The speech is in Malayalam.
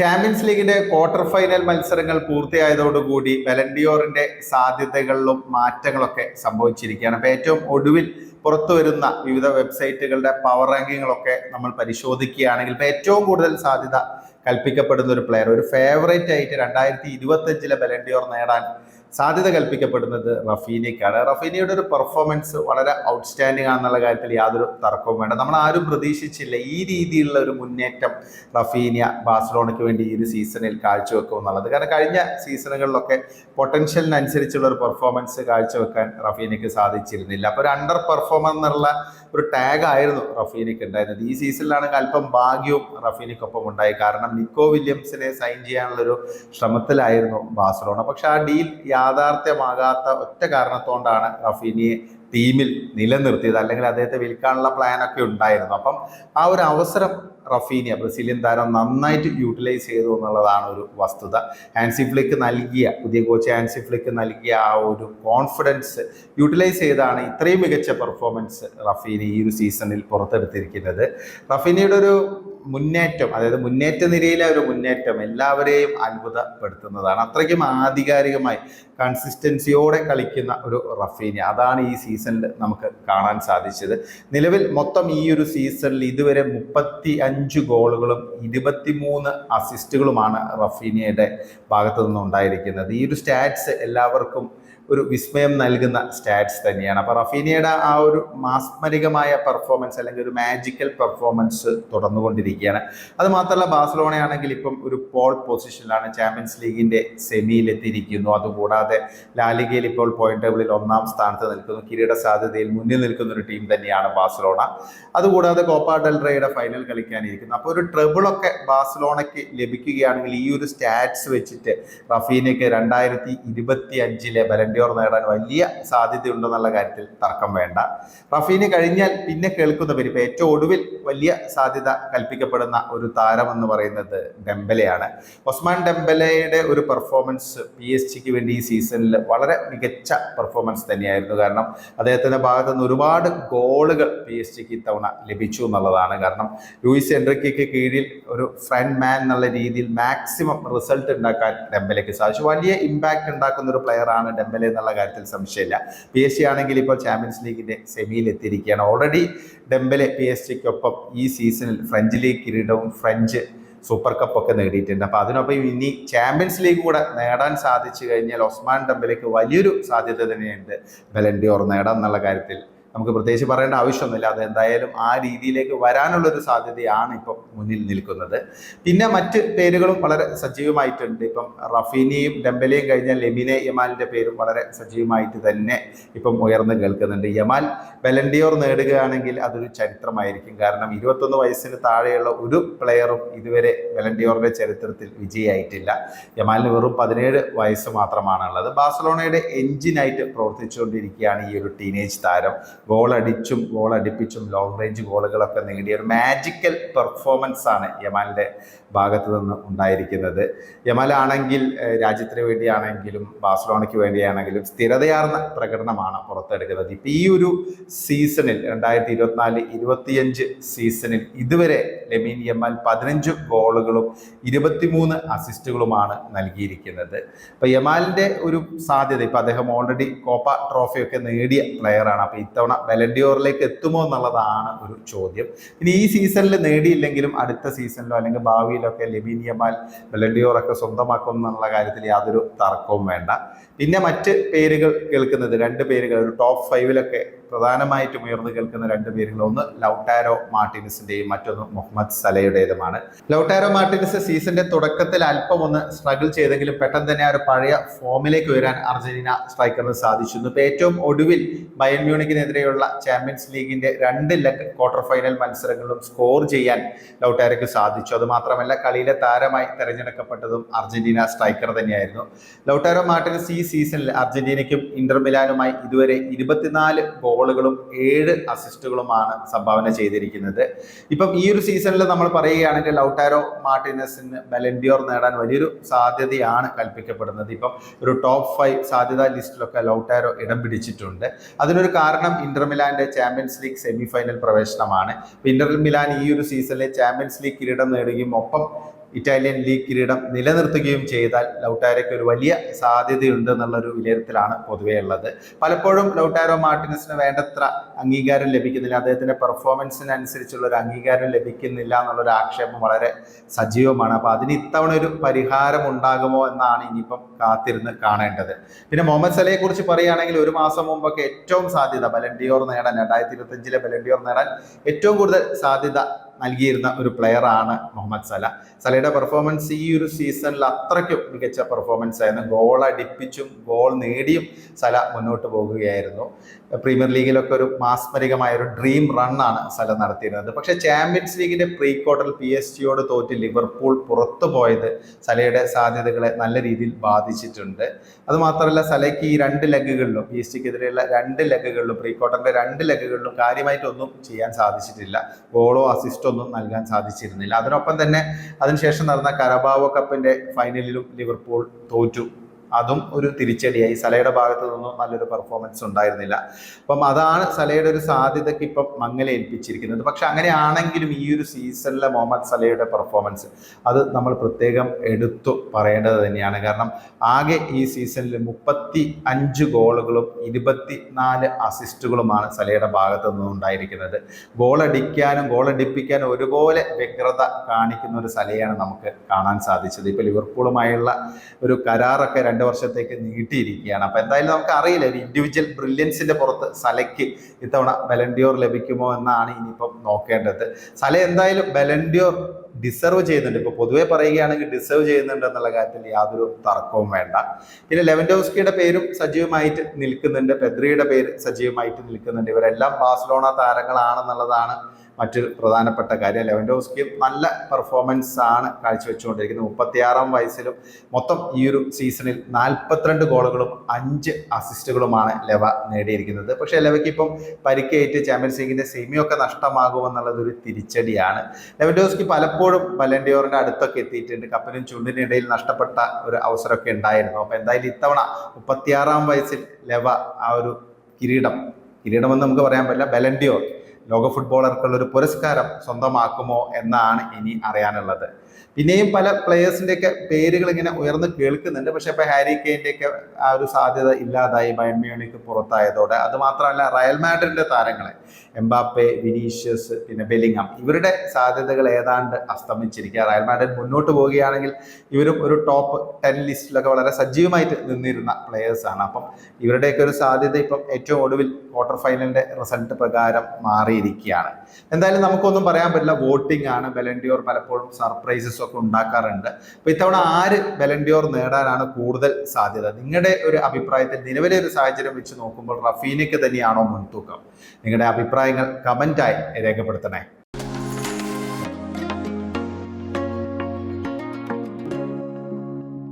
ചാമ്പ്യൻസ് ലീഗിന്റെ ക്വാർട്ടർ ഫൈനൽ മത്സരങ്ങൾ പൂർത്തിയായതോടുകൂടി ബലൻഡിയോറിന്റെ സാധ്യതകളിലും മാറ്റങ്ങളൊക്കെ സംഭവിച്ചിരിക്കുകയാണ്. അപ്പോൾ ഏറ്റവും ഒടുവിൽ പുറത്തു വരുന്ന വിവിധ വെബ്സൈറ്റുകളുടെ പവർ റാങ്കിങ്ങുകളൊക്കെ നമ്മൾ പരിശോധിക്കുകയാണെങ്കിൽ ഇപ്പോൾ ഏറ്റവും കൂടുതൽ സാധ്യത കൽപ്പിക്കപ്പെടുന്ന ഒരു പ്ലെയർ, ഒരു ഫേവറേറ്റ് ആയിട്ട് 2025 ബലൻഡിയോർ നേടാൻ സാധ്യത കൽപ്പിക്കപ്പെടുന്നത് റഫീനയ്ക്കാണ്. റഫീനയുടെ ഒരു പെർഫോമൻസ് വളരെ ഔട്ട്സ്റ്റാൻഡിംഗ് ആണെന്നുള്ള കാര്യത്തിൽ യാതൊരു തർക്കവും വേണ്ട. നമ്മൾ ആരും പ്രതീക്ഷിച്ചില്ല ഈ രീതിയിലുള്ള ഒരു മുന്നേറ്റം റഫീന ബാഴ്സലോണയ്ക്ക് വേണ്ടി ഈ ഒരു സീസണിൽ കാഴ്ചവെക്കും എന്നുള്ളത്. കാരണം കഴിഞ്ഞ സീസണുകളിലൊക്കെ പൊട്ടൻഷ്യലിനനുസരിച്ചുള്ള ഒരു പെർഫോമൻസ് കാഴ്ചവെക്കാൻ റഫീനയ്ക്ക് സാധിച്ചിരുന്നില്ല. അപ്പോൾ ഒരു അണ്ടർ പെർഫോമർ എന്നുള്ള ഒരു ടാഗ് ആയിരുന്നു റഫീനയ്ക്ക് ഉണ്ടായിരുന്നത്. ഈ സീസണിലാണെങ്കിൽ അല്പം ഭാഗ്യവും റഫീനയ്ക്കൊപ്പം ഉണ്ടായി. കാരണം നിക്കോ വില്യംസിനെ സൈൻ ചെയ്യാനുള്ളൊരു ശ്രമത്തിലായിരുന്നു ബാഴ്സലോണ. പക്ഷെ ആ ഡീൽ യാഥാർത്ഥ്യമാകാത്ത ഒറ്റ കാരണത്തോണ്ടാണ് റഫീനിയെ ടീമിൽ നിലനിർത്തിയത്. അല്ലെങ്കിൽ അദ്ദേഹത്തെ വിൽക്കാനുള്ള പ്ലാനൊക്കെ ഉണ്ടായിരുന്നു. അപ്പം ആ ഒരു അവസരം റഫീനിയ ബ്രസീലിയൻ താരം നന്നായിട്ട് യൂട്ടിലൈസ് ചെയ്തു എന്നുള്ളതാണ് ഒരു വസ്തുത. ഹാൻസി ഫ്ലിക്ക് നൽകിയ പുതിയ കോച്ച് ഹാൻസി ഫ്ലിക്ക് നൽകിയ ആ ഒരു കോൺഫിഡൻസ് യൂട്ടിലൈസ് ചെയ്താണ് ഇത്രയും മികച്ച പെർഫോമൻസ് റഫീനി ഈ ഒരു സീസണിൽ പുറത്തെടുത്തിരിക്കുന്നത്. റഫീനിയുടെ ഒരു മുന്നേറ്റം, അതായത് മുന്നേറ്റ നിരയിലെ ഒരു മുന്നേറ്റം എല്ലാവരെയും അത്ഭുതപ്പെടുത്തുന്നതാണ്. അത്രയ്ക്കും ആധികാരികമായി കൺസിസ്റ്റൻസിയോടെ കളിക്കുന്ന ഒരു റഫീന, അതാണ് ഈ സീസണിൽ നമുക്ക് കാണാൻ സാധിച്ചത്. നിലവിൽ മൊത്തം ഈ ഒരു സീസണിൽ ഇതുവരെ 35 ഗോളുകളും 23 അസിസ്റ്റുകളുമാണ് റഫീനയുടെ ഭാഗത്തു നിന്നുണ്ടായിരിക്കുന്നത്. ഈ ഒരു സ്റ്റാറ്റ്സ് എല്ലാവർക്കും ഒരു വിസ്മയം നൽകുന്ന സ്റ്റാറ്റ്സ് തന്നെയാണ്. അപ്പോൾ റഫീനയുടെ ആ ഒരു മാസ്മരികമായ പെർഫോമൻസ് അല്ലെങ്കിൽ ഒരു മാജിക്കൽ പെർഫോമൻസ് തുടർന്നുകൊണ്ടിരിക്കുകയാണ്. അത് മാത്രമല്ല ബാഴ്സലോണയാണെങ്കിൽ ഇപ്പം ഒരു പോൾ പൊസിഷനിലാണ്, ചാമ്പ്യൻസ് ലീഗിന്റെ സെമിയിൽ എത്തിയിരിക്കുന്നു. അതുകൂടാതെ ലാലിഗയിൽ ഇപ്പോൾ പോയിന്റ് ടേബിളിൽ 1-ാം സ്ഥാനത്ത് നിൽക്കുന്നു. കിരീട സാധ്യതയിൽ മുന്നിൽ നിൽക്കുന്ന ഒരു ടീം തന്നെയാണ് ബാഴ്സലോണ. അതുകൂടാതെ കോപ്പ ഡെൽ റേയുടെ ഫൈനൽ കളിക്കാനിരിക്കുന്നു. അപ്പോൾ ഒരു ട്രിബിളൊക്കെ ബാഴ്സലോണയ്ക്ക് ലഭിക്കുകയാണെങ്കിൽ ഈ ഒരു സ്റ്റാറ്റ്സ് വെച്ചിട്ട് റഫീനയ്ക്ക് 2025 ബലൻഡിയോർ നേടാൻ വലിയ സാധ്യതയുണ്ടെന്നുള്ള കാര്യത്തിൽ തർക്കം വേണ്ട. റഫീന കഴിഞ്ഞാൽ പിന്നെ കേൾക്കുന്ന പേര്, ഇപ്പൊ ഏറ്റവും ഒടുവിൽ വലിയ സാധ്യത കൽപ്പിക്കപ്പെടുന്ന ഒരു താരം എന്ന് പറയുന്നത് ഡെംബലെയാണ്. ഒസ്മാൻ ഡെംബലയുടെ ഒരു പെർഫോമൻസ് PSG വേണ്ടി ഈ സീസണിൽ വളരെ മികച്ച പെർഫോമൻസ് തന്നെയായിരുന്നു. കാരണം അദ്ദേഹത്തിന്റെ ഭാഗത്തു നിന്ന് ഒരുപാട് ഗോളുകൾ PSG ഇത്തവണ ലഭിച്ചു എന്നുള്ളതാണ്. കാരണം ലൂയിസ് എൻറിക്കയ്ക്ക് കീഴിൽ ഒരു ഫ്രണ്ട് മാൻ എന്നുള്ള രീതിയിൽ മാക്സിമം റിസൾട്ട് ഉണ്ടാക്കാൻ ഡെംബലയ്ക്ക് സാധിച്ചു. വലിയ ഇമ്പാക്ട് ഉണ്ടാക്കുന്ന ഒരു പ്ലെയറാണ് ഡെംബലെ എന്നുള്ള കാര്യത്തിൽ സംശയമില്ല. PSG ആണെങ്കിൽ ഇപ്പോൾ ചാമ്പ്യൻസ് ലീഗിന്റെ സെമിയിൽ എത്തിയിരിക്കുകയാണ്. ഓൾറെഡി ഡെംബലെ PSG-ക്കൊപ്പം ഈ സീസണിൽ ഫ്രഞ്ച് ലീഗ് കിരീടവും ഫ്രഞ്ച് സൂപ്പർ കപ്പൊക്കെ നേടിയിട്ടുണ്ട്. അപ്പോൾ അതിനൊപ്പം ഇനി ചാമ്പ്യൻസ് ലീഗ് കൂടെ നേടാൻ സാധിച്ചു കഴിഞ്ഞാൽ ഒസ്മാൻ ഡെംബലെക്ക് വലിയൊരു സാധ്യത തന്നെയുണ്ട് ബലൻഡിയോർ നേടാൻ എന്നുള്ള കാര്യത്തിൽ നമുക്ക് പ്രത്യേകിച്ച് പറയേണ്ട ആവശ്യമൊന്നുമില്ല. അത് എന്തായാലും ആ രീതിയിലേക്ക് വരാനുള്ളൊരു സാധ്യതയാണ് ഇപ്പം മുന്നിൽ നിൽക്കുന്നത്. പിന്നെ മറ്റ് പേരുകളും വളരെ സജീവമായിട്ടുണ്ട്. ഇപ്പം റഫീനയും ഡെംബലെയും കഴിഞ്ഞാൽ ലെമിനെ യമാലിൻ്റെ പേരും വളരെ സജീവമായിട്ട് തന്നെ ഇപ്പം ഉയർന്നു കേൾക്കുന്നുണ്ട്. യമാൽ ബലൻഡിയോർ നേടുകയാണെങ്കിൽ അതൊരു ചരിത്രമായിരിക്കും. കാരണം 21 വയസ്സിന് താഴെയുള്ള ഒരു പ്ലെയറും ഇതുവരെ ബലൻഡിയോറിന്റെ ചരിത്രത്തിൽ വിജയിയായിട്ടില്ല. യമാലിന് വെറും 17 വയസ്സ് മാത്രമാണുള്ളത്. ബാഴ്സലോണയുടെ എഞ്ചിനായിട്ട് പ്രവർത്തിച്ചുകൊണ്ടിരിക്കുകയാണ് ഈ ഒരു ടീനേജ് താരം. ഗോൾ അടിച്ചും ഗോൾ അടിപ്പിച്ചും ലോങ് റേഞ്ച് ഗോളുകളൊക്കെ നേടിയ ഒരു മാജിക്കൽ പെർഫോമൻസ് ആണ് യമാലിന്റെ ഭാഗത്ത് നിന്ന് ഉണ്ടായിരിക്കുന്നത്. യമാലാണെങ്കിൽ രാജ്യത്തിന് വേണ്ടിയാണെങ്കിലും ബാഴ്സലോണയ്ക്ക് വേണ്ടിയാണെങ്കിലും സ്ഥിരതയാർന്ന പ്രകടനമാണ് പുറത്തെടുക്കുന്നത്. ഇപ്പം ഈ ഒരു സീസണിൽ 2024-25 സീസണിൽ ഇതുവരെ ലെമീൻ യമാൽ 15 ഗോളുകളും 23 അസിസ്റ്റുകളുമാണ് നൽകിയിരിക്കുന്നത്. അപ്പം യമാലിന്റെ ഒരു സാധ്യത, ഇപ്പം അദ്ദേഹം ഓൾറെഡി കോപ്പ ട്രോഫിയൊക്കെ നേടിയ പ്ലെയറാണ്. അപ്പം ഇത്തവണ ബലൻഡിയോറിലേക്ക് എത്തുമോ എന്നുള്ളതാണ് ഒരു ചോദ്യം. ഇനി ഈ സീസണിൽ നേടിയില്ലെങ്കിലും അടുത്ത സീസണിലോ അല്ലെങ്കിൽ ഭാവിയിലൊക്കെ ലെമീൻ യമാൽ ബലൻഡിയോറൊക്കെ സ്വന്തമാക്കും എന്നുള്ള കാര്യത്തിൽ യാതൊരു തർക്കവും വേണ്ട. പിന്നെ മറ്റ് പേരുകൾ കേൾക്കുന്നത് 2 പേരുകൾ ഒരു ടോപ്പ് 5-ലൊക്കെ പ്രധാനമായിട്ടും ഉയർന്നു കേൾക്കുന്ന 2 പേരുകൾ, ഒന്ന് ലൗട്ടാരോ മാർട്ടിനസിന്റെയും മറ്റൊന്ന് മുഹമ്മദ് സലയുടേതുമാണ്. ലൗട്ടാരോ മാർട്ടിനസ് സീസണിന്റെ തുടക്കത്തിൽ അല്പം ഒന്ന് സ്ട്രഗിൾ ചെയ്തെങ്കിലും പെട്ടെന്ന് തന്നെ ആ ഒരു പഴയ ഫോമിലേക്ക് വരാൻ അർജന്റീന സ്ട്രൈക്കറിന് സാധിച്ചു. ഇപ്പോൾ ഏറ്റവും ഒടുവിൽ ബയൺ മ്യൂണിക്കിനെതിരെയുള്ള ചാമ്പ്യൻസ് ലീഗിന്റെ 2 ലെഗ് ക്വാർട്ടർ ഫൈനൽ മത്സരങ്ങളിലും സ്കോർ ചെയ്യാൻ ലൗട്ടാരോയ്ക്ക് സാധിച്ചു. അതുമാത്രമല്ല കളിയിലെ താരമായി തെരഞ്ഞെടുക്കപ്പെട്ടതും അർജന്റീന സ്ട്രൈക്കർ തന്നെയായിരുന്നു. ലൗട്ടാരോ മാർട്ടിനസ് ഈ സീസണിൽ അർജന്റീനയ്ക്കും ഇന്റർ മിലാനുമായി ഇതുവരെ 24 ഗോളുകളും 7 അസിസ്റ്റുകളുമാണ് സംഭാവന ചെയ്തിരിക്കുന്നത്. ഇപ്പം ഈ ഒരു സീസണിൽ നമ്മൾ പറയുകയാണെങ്കിൽ ലൗട്ടാരോ മാർട്ടിനസിന് ബലൻഡിയോർ നേടാൻ വലിയൊരു സാധ്യതയാണ് കൽപ്പിക്കപ്പെടുന്നത്. ഇപ്പം ഒരു ടോപ്പ് 5 സാധ്യതാ ലിസ്റ്റിലൊക്കെ ലൗട്ടാരോ ഇടം പിടിച്ചിട്ടുണ്ട്. അതിനൊരു കാരണം ഇന്റർ മിലാന്റെ ചാമ്പ്യൻസ് ലീഗ് സെമി ഫൈനൽ പ്രവേശനമാണ്. ഇന്റർ മിലാൻ ഈ ഒരു സീസണിലെ ചാമ്പ്യൻസ് ലീഗ് കിരീടം നേടുകയും ഒപ്പം ഇറ്റാലിയൻ ലീഗ് കിരീടം നിലനിർത്തുകയും ചെയ്താൽ ലൗട്ടാരോയ്ക്ക് ഒരു വലിയ സാധ്യതയുണ്ട് എന്നുള്ളൊരു വിലയിരുത്തലാണ് പൊതുവേ ഉള്ളത്. പലപ്പോഴും ലൗട്ടാരോ മാർട്ടിനസിന് വേണ്ടത്ര അംഗീകാരം ലഭിക്കുന്നില്ല, അദ്ദേഹത്തിന്റെ പെർഫോമൻസിനനുസരിച്ചുള്ള ഒരു അംഗീകാരം ലഭിക്കുന്നില്ല എന്നുള്ളൊരു ആക്ഷേപം വളരെ സജീവമാണ്. അപ്പോൾ അതിന് ഇത്തവണ ഒരു പരിഹാരം ഉണ്ടാകുമോ എന്നാണ് ഇനിയിപ്പം കാത്തിരുന്ന് കാണേണ്ടത്. പിന്നെ മുഹമ്മദ് സലയെ കുറിച്ച് പറയുകയാണെങ്കിൽ ഒരു മാസം മുമ്പൊക്കെ ഏറ്റവും സാധ്യത ബലൻഡിയോർ നേടാൻ 2025 ബലൻഡിയോർ നേടാൻ ഏറ്റവും കൂടുതൽ സാധ്യത നൽകിയിരുന്ന ഒരു പ്ലെയറാണ് മുഹമ്മദ് സലയുടെ പെർഫോമൻസ് ഈ ഒരു സീസണിൽ അത്രയ്ക്കും മികച്ച പെർഫോമൻസ് ആയിരുന്നു. ഗോൾ അടിപ്പിച്ചും ഗോൾ നേടിയും സല മുന്നോട്ട് പോകുകയായിരുന്നു. പ്രീമിയർ ലീഗിലൊക്കെ ഒരു മാസ്മരികമായ ഒരു ഡ്രീം റണ്ണാണ് സല നടത്തിയിരുന്നത്. പക്ഷേ ചാമ്പ്യൻസ് ലീഗിന്റെ പ്രീ ക്വാർട്ടറിൽ PSG തോറ്റ് ലിവർപൂൾ പുറത്തു പോയത് സലയുടെ സാധ്യതകളെ നല്ല രീതിയിൽ ബാധിച്ചിട്ടുണ്ട്. അതുമാത്രമല്ല സലയ്ക്ക് ഈ 2 ലെഗുകളിലും PSG-ക്കെതിരെയുള്ള 2 ലെഗുകളിലും പ്രീ ക്വാർട്ടറിന്റെ 2 ലെഗുകളിലും കാര്യമായിട്ടൊന്നും ചെയ്യാൻ സാധിച്ചിട്ടില്ല. ഗോളോ അസിസ്റ്റോ ഒന്നും നൽകാൻ സാധിച്ചിരുന്നില്ല. അതിനൊപ്പം തന്നെ അതിനുശേഷം നടന്ന കരബാവോ കപ്പിന്റെ ഫൈനലിലും ലിവർപൂൾ തോറ്റു. അതും ഒരു തിരിച്ചടിയായി. സലയുടെ ഭാഗത്തു നിന്നും നല്ലൊരു പെർഫോമൻസ് ഉണ്ടായിരുന്നില്ല. അപ്പം അതാണ് സലയുടെ ഒരു സാധ്യതയ്ക്ക് ഇപ്പം മങ്ങലേൽപ്പിച്ചിരിക്കുന്നത്. പക്ഷെ അങ്ങനെയാണെങ്കിലും ഈ ഒരു സീസണിലെ മുഹമ്മദ് സലയുടെ പെർഫോമൻസ് അത് നമ്മൾ പ്രത്യേകം എടുത്തു പറയേണ്ടത് തന്നെയാണ്. കാരണം ആകെ ഈ സീസണിൽ 35 ഗോളുകളും 24 അസിസ്റ്റുകളുമാണ് സലയുടെ ഭാഗത്തു നിന്നും ഉണ്ടായിരിക്കുന്നത്. ഗോളടിക്കാനും ഗോളടിപ്പിക്കാനും ഒരുപോലെ വ്യഗ്രത കാണിക്കുന്ന ഒരു സലയാണ് നമുക്ക് കാണാൻ സാധിച്ചത്. ഇപ്പൊ ലിവർപൂളുമായുള്ള ഒരു കരാറൊക്കെ 2 വർഷത്തേക്ക് നീട്ടിയിരിക്കുകയാണ്. അപ്പൊ എന്തായാലും നമുക്ക് അറിയില്ല, ഒരു ഇൻഡിവിജ്വൽ ബ്രില്യൻസിന്റെ പുറത്ത് സലയ്ക്ക് ഇത്തവണ ബലൻഡിയോർ ലഭിക്കുമോ എന്നാണ് ഇനിയിപ്പം നോക്കേണ്ടത്. സല എന്തായാലും ബലൻഡിയോർ ഡിസർവ് ചെയ്യുന്നുണ്ട്. ഇപ്പൊ പൊതുവെ പറയുകയാണെങ്കിൽ ഡിസർവ് ചെയ്യുന്നുണ്ട് എന്നുള്ള കാര്യത്തിൽ യാതൊരു തർക്കവും വേണ്ട. പിന്നെ ലെവൻഡോവ്സ്കിയുടെ പേരും സജീവമായിട്ട് നിൽക്കുന്നുണ്ട്, പെദ്രിയുടെ പേര് സജീവമായിട്ട് നിൽക്കുന്നുണ്ട്. ഇവരെല്ലാം ബാഴ്സലോണ താരങ്ങളാണെന്നുള്ളതാണ് മറ്റൊരു പ്രധാനപ്പെട്ട കാര്യം. ലെവൻഡോവ്സ്കി നല്ല പെർഫോമൻസ് ആണ് കാഴ്ചവെച്ചുകൊണ്ടിരിക്കുന്നത്. 36-ാം വയസ്സിലും മൊത്തം ഈ ഒരു സീസണിൽ 42 ഗോളുകളും 5 അസിസ്റ്റുകളുമാണ് ലെവ നേടിയിരിക്കുന്നത്. പക്ഷേ ലെവയ്ക്ക് ഇപ്പം പരിക്കേറ്റ് ചാമ്പ്യൻസ് ലീഗിന്റെ സെമിയൊക്കെ നഷ്ടമാകുമെന്നുള്ളത് ഒരു തിരിച്ചടിയാണ്. ലെവൻഡോവ്സ്കി പലപ്പോഴും ബലൻഡിയോറിന്റെ അടുത്തൊക്കെ എത്തിയിട്ടുണ്ട്. കപ്പിനും ചുണ്ടിനും ഇടയിൽ നഷ്ടപ്പെട്ട ഒരു അവസരമൊക്കെ ഉണ്ടായിരുന്നു. അപ്പൊ എന്തായാലും ഇത്തവണ 36-ാം വയസ്സിൽ ലെവ ആ ഒരു കിരീടമെന്ന് നമുക്ക് പറയാൻ പറ്റില്ല, ബലൻഡിയോർ ലോക ഫുട്ബോളർക്കുള്ള ഒരു പുരസ്കാരം സ്വന്തമാക്കുമോ എന്നാണ് ഇനി അറിയാനുള്ളത്. പിന്നെയും പല പ്ലേയേഴ്സിൻ്റെയൊക്കെ പേരുകൾ ഇങ്ങനെ ഉയർന്ന് കേൾക്കുന്നുണ്ട്. പക്ഷെ ഇപ്പൊ ഹാരി കെയിൻ്റെയൊക്കെ ആ ഒരു സാധ്യത ഇല്ലാതായി ബയൺ മ്യൂണിക്ക് പുറത്തായതോടെ. അത് മാത്രമല്ല റയൽ മാഡ്രിഡിന്റെ താരങ്ങളെ എംബാപ്പെ, വിനീഷ്യസ്, പിന്നെ ബെലിംഗം, ഇവരുടെ സാധ്യതകൾ ഏതാണ്ട് അസ്തമിച്ചിരിക്കുക. റയൽ മാഡ്രിഡ് മുന്നോട്ട് പോവുകയാണെങ്കിൽ ഇവരും ഒരു ടോപ്പ് 10 ലിസ്റ്റിലൊക്കെ വളരെ സജീവമായിട്ട് നിന്നിരുന്ന പ്ലേയേഴ്സാണ്. അപ്പം ഇവരുടെയൊക്കെ ഒരു സാധ്യത ഇപ്പം ഏറ്റവും ഒടുവിൽ ക്വാർട്ടർ ഫൈനലിന്റെ റിസൾട്ട് പ്രകാരം മാറിയിരിക്കുകയാണ്. എന്തായാലും നമുക്കൊന്നും പറയാൻ പറ്റില്ല, വോട്ടിംഗ് ആണ്. ബലൻഡിയോർ പലപ്പോഴും സർപ്രൈസസ് ഒക്കെ ഉണ്ടാക്കാറുണ്ട്. അപ്പൊ ഇത്തവണ ആര് ബലൻഡിയോർ നേടാനാണ് കൂടുതൽ സാധ്യത? നിങ്ങളുടെ ഒരു അഭിപ്രായത്തിൽ നിലവിലെ ഒരു സാഹചര്യം വെച്ച് നോക്കുമ്പോൾ റഫീനയ്ക്ക് തന്നെയാണോ മുൻതൂക്കം? നിങ്ങളുടെ അഭിപ്രായങ്ങൾ കമന്റായി രേഖപ്പെടുത്തണേ.